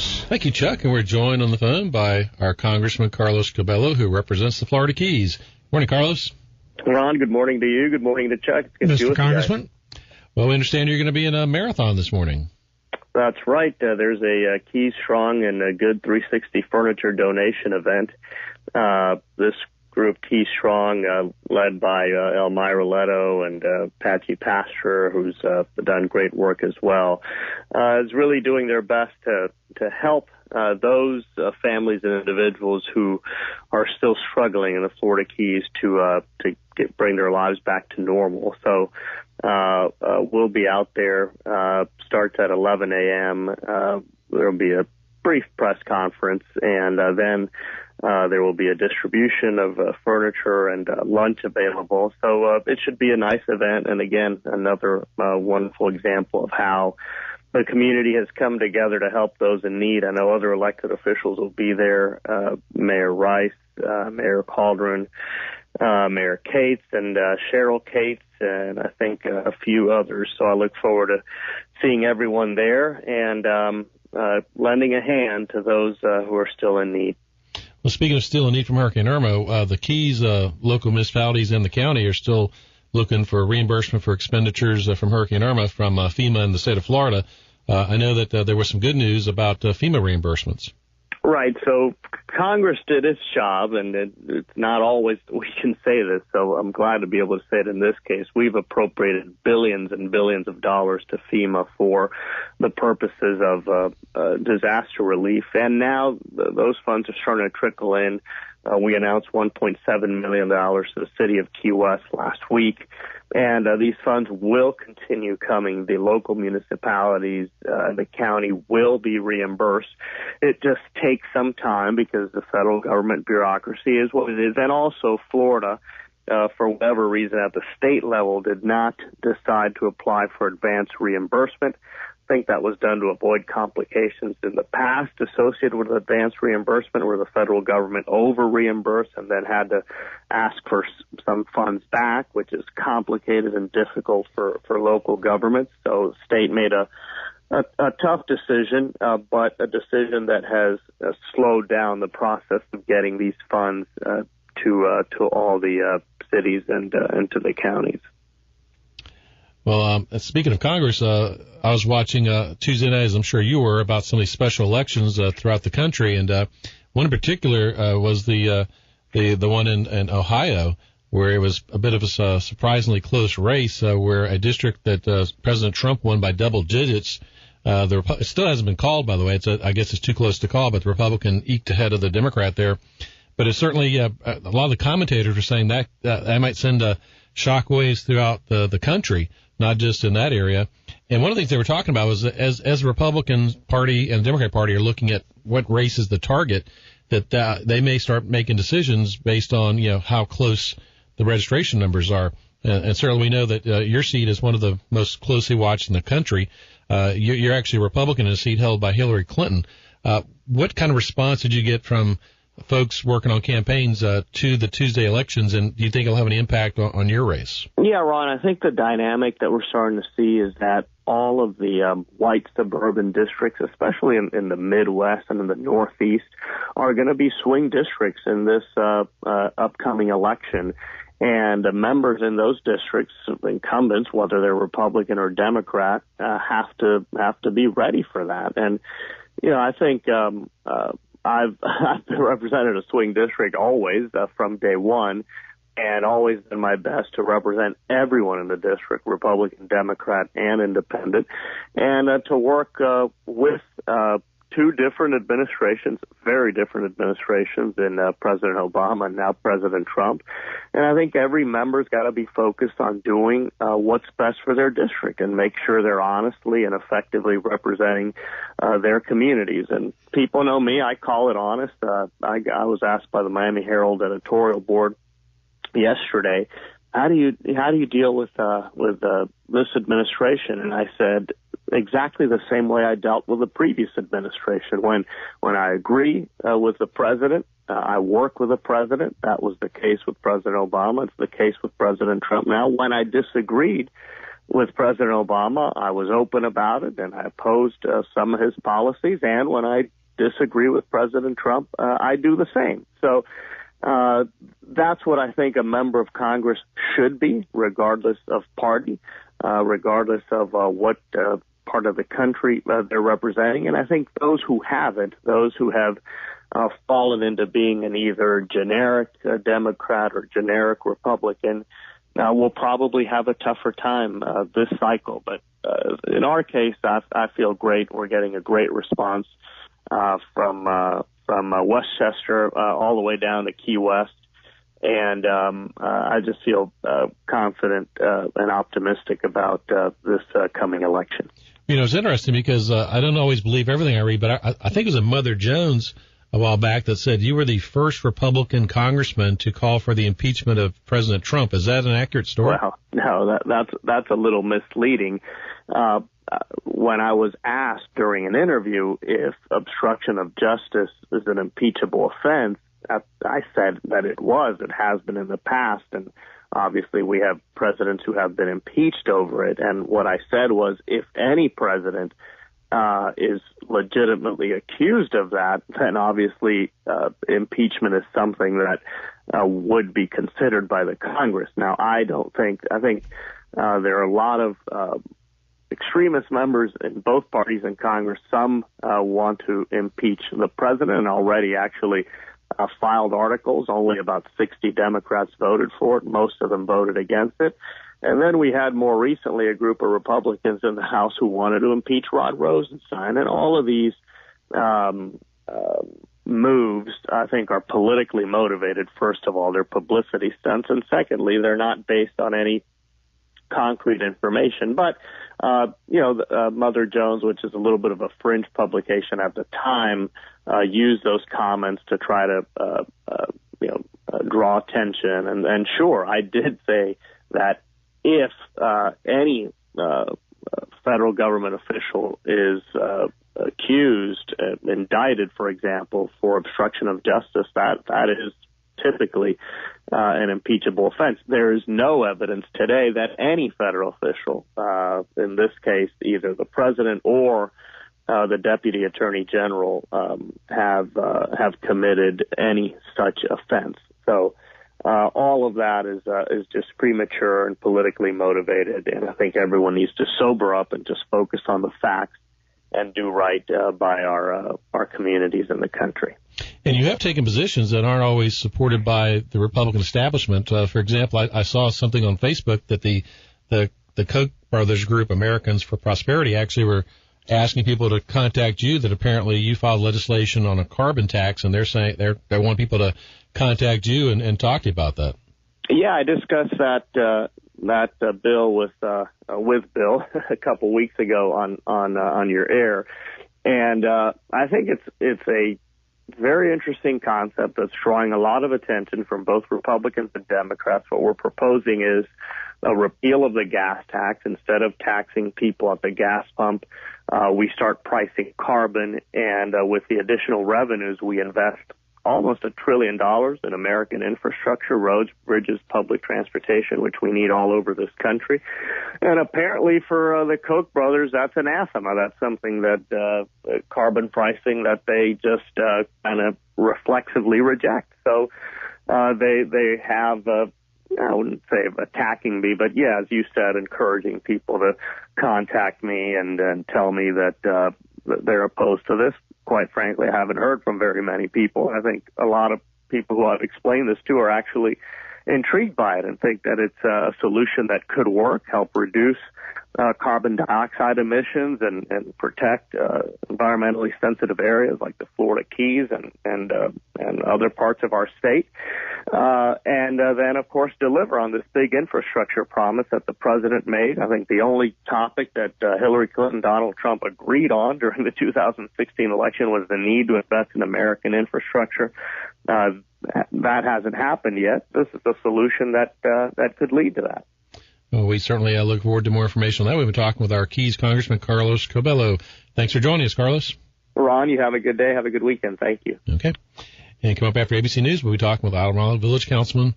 News. Thank you, Chuck. And we're joined on the phone by our Congressman Carlos Curbelo, who represents the Florida Keys. Morning, Carlos. Ron, good morning to you. Good morning to Chuck. Mr. Congressman. Well, we understand you're going to be in a marathon this morning. That's right. There's a Keys Strong and a Good 360 Furniture donation event. This group, Keys Strong, led by Elmira Leto and Patsy Pastor, who's done great work as well, is really doing their best to help those families and individuals who are still struggling in the Florida Keys to bring their lives back to normal. So we'll be out there. Starts at 11 a.m. There will be a brief press conference, and then there will be a distribution of furniture and lunch available. So it should be a nice event, and again, another wonderful example of how the community has come together to help those in need. I know other elected officials will be there, Mayor Rice, Mayor Caldron, Mayor Cates, and Cheryl Cates, and I think a few others. So I look forward to seeing everyone there and lending a hand to those who are still in need. Well, speaking of still in need from Hurricane Irma, the Keys, local municipalities in the county are still looking for reimbursement for expenditures from Hurricane Irma from FEMA in the state of Florida. I know that there was some good news about FEMA reimbursements. Right. So Congress did its job, and it's not always we can say this, so I'm glad to be able to say it in this case. We've appropriated billions and billions of dollars to FEMA for the purposes of disaster relief, and now those funds are starting to trickle in. We announced $1.7 million to the city of Key West last week, and these funds will continue coming. The local municipalities, the county will be reimbursed. It just takes some time because the federal government bureaucracy is what it is, and also Florida, for whatever reason at the state level, did not decide to apply for advance reimbursement. I think that was done to avoid complications in the past associated with advanced reimbursement where the federal government over-reimbursed and then had to ask for some funds back, which is complicated and difficult for local governments. So the state made a tough decision, but a decision that has slowed down the process of getting these funds to all the cities and to the counties. Well, speaking of Congress, I was watching Tuesday night, as I'm sure you were, about some of these special elections throughout the country, and one in particular was the one in Ohio, where it was a bit of a surprisingly close race, where a district that President Trump won by double digits. It still hasn't been called, by the way. I guess it's too close to call, but the Republican eked ahead of the Democrat there. But it's certainly a lot of the commentators are saying that that might send shockwaves throughout the country, not just in that area. And one of the things they were talking about was that as the Republican Party and the Democrat Party are looking at what race is the target, that they may start making decisions based on how close the registration numbers are. And certainly we know that your seat is one of the most closely watched in the country. You're actually a Republican in a seat held by Hillary Clinton. What kind of response did you get from folks working on campaigns to the Tuesday elections, and do you think it'll have any impact on your race? Yeah, Ron, I think the dynamic that we're starting to see is that all of the white suburban districts, especially in the Midwest and in the Northeast, are going to be swing districts in this upcoming election. And the members in those districts, incumbents, whether they're Republican or Democrat, have to be ready for that. And I think I've represented a swing district always from day one, and always done my best to represent everyone in the district, Republican, Democrat, and Independent, and to work with two different administrations, very different administrations in President Obama and now President Trump. And I think every member's got to be focused on doing what's best for their district and make sure they're honestly and effectively representing their communities. And people know me, I call it honest. I was asked by the Miami Herald editorial board yesterday, how do you deal with this administration? And I said exactly the same way I dealt with the previous administration. When I agree with the president, I work with the president. That was the case with President Obama. It's the case with President Trump now. When I disagreed with President Obama, I was open about it, and I opposed some of his policies. And when I disagree with President Trump, I do the same. So that's what I think a member of Congress should be, regardless of party, regardless of what part of the country they're representing. And I think those who haven't, those who have fallen into being an either generic Democrat or generic Republican, will probably have a tougher time this cycle. But in our case, I feel great. We're getting a great response from Westchester all the way down to Key West. And I just feel confident and optimistic about this coming election. You know, it's interesting because I don't always believe everything I read, but I think it was a Mother Jones a while back that said you were the first Republican congressman to call for the impeachment of President Trump. Is that an accurate story? Well, no, that's a little misleading. When I was asked during an interview if obstruction of justice is an impeachable offense, I said that it was. It has been in the past, and obviously we have presidents who have been impeached over it. And what I said was, if any president is legitimately accused of that, then obviously impeachment is something that would be considered by the Congress. Now, I think there are a lot of extremist members in both parties in Congress. Some want to impeach the president and already actually filed articles. Only about 60 Democrats voted for it. Most of them voted against it. And then we had more recently a group of Republicans in the House who wanted to impeach Rod Rosenstein. And all of these moves, I think, are politically motivated. First of all, they're publicity stunts. And secondly, they're not based on any concrete information. But, Mother Jones, which is a little bit of a fringe publication at the time, used those comments to try to, draw attention. And sure, I did say that if any federal government official is accused, indicted, for example, for obstruction of justice, that is typically an impeachable offense. There is no evidence today that any federal official, in this case, either the president or the deputy attorney general, have committed any such offense. So all of that is just premature and politically motivated, and I think everyone needs to sober up and just focus on the facts and do right by our communities in the country. And you have taken positions that aren't always supported by the Republican establishment. For example, I saw something on Facebook that the Koch brothers group, Americans for Prosperity, actually were asking people to contact you, that apparently you filed legislation on a carbon tax, and they're saying they want people to contact you and talk to you about that. Yeah, I discussed that bill with Bill a couple weeks ago on your air, and I think it's a very interesting concept that's drawing a lot of attention from both Republicans and Democrats. What we're proposing is a repeal of the gas tax. Instead of taxing people at the gas pump, we start pricing carbon, and with the additional revenues, we invest almost $1 trillion in American infrastructure, roads, bridges, public transportation, which we need all over this country. And apparently for the Koch brothers, that's anathema. That's something that carbon pricing that they just kind of reflexively reject. So they have, I wouldn't say attacking me, but yeah, as you said, encouraging people to contact me and tell me that they're opposed to this. Quite frankly, I haven't heard from very many people. I think a lot of people who I've explained this to are actually intrigued by it and think that it's a solution that could work, help reduce carbon dioxide emissions and protect environmentally sensitive areas like the Florida Keys and other parts of our state. And then, of course, deliver on this big infrastructure promise that the president made. I think the only topic that Hillary Clinton, Donald Trump agreed on during the 2016 election was the need to invest in American infrastructure. That hasn't happened yet. This is a solution that could lead to that. Well, we certainly look forward to more information on that. We've been talking with our Keys Congressman, Carlos Curbelo. Thanks for joining us, Carlos. Ron, you have a good day. Have a good weekend. Thank you. Okay. And come up after ABC News, we'll be talking with Alamo Village Councilman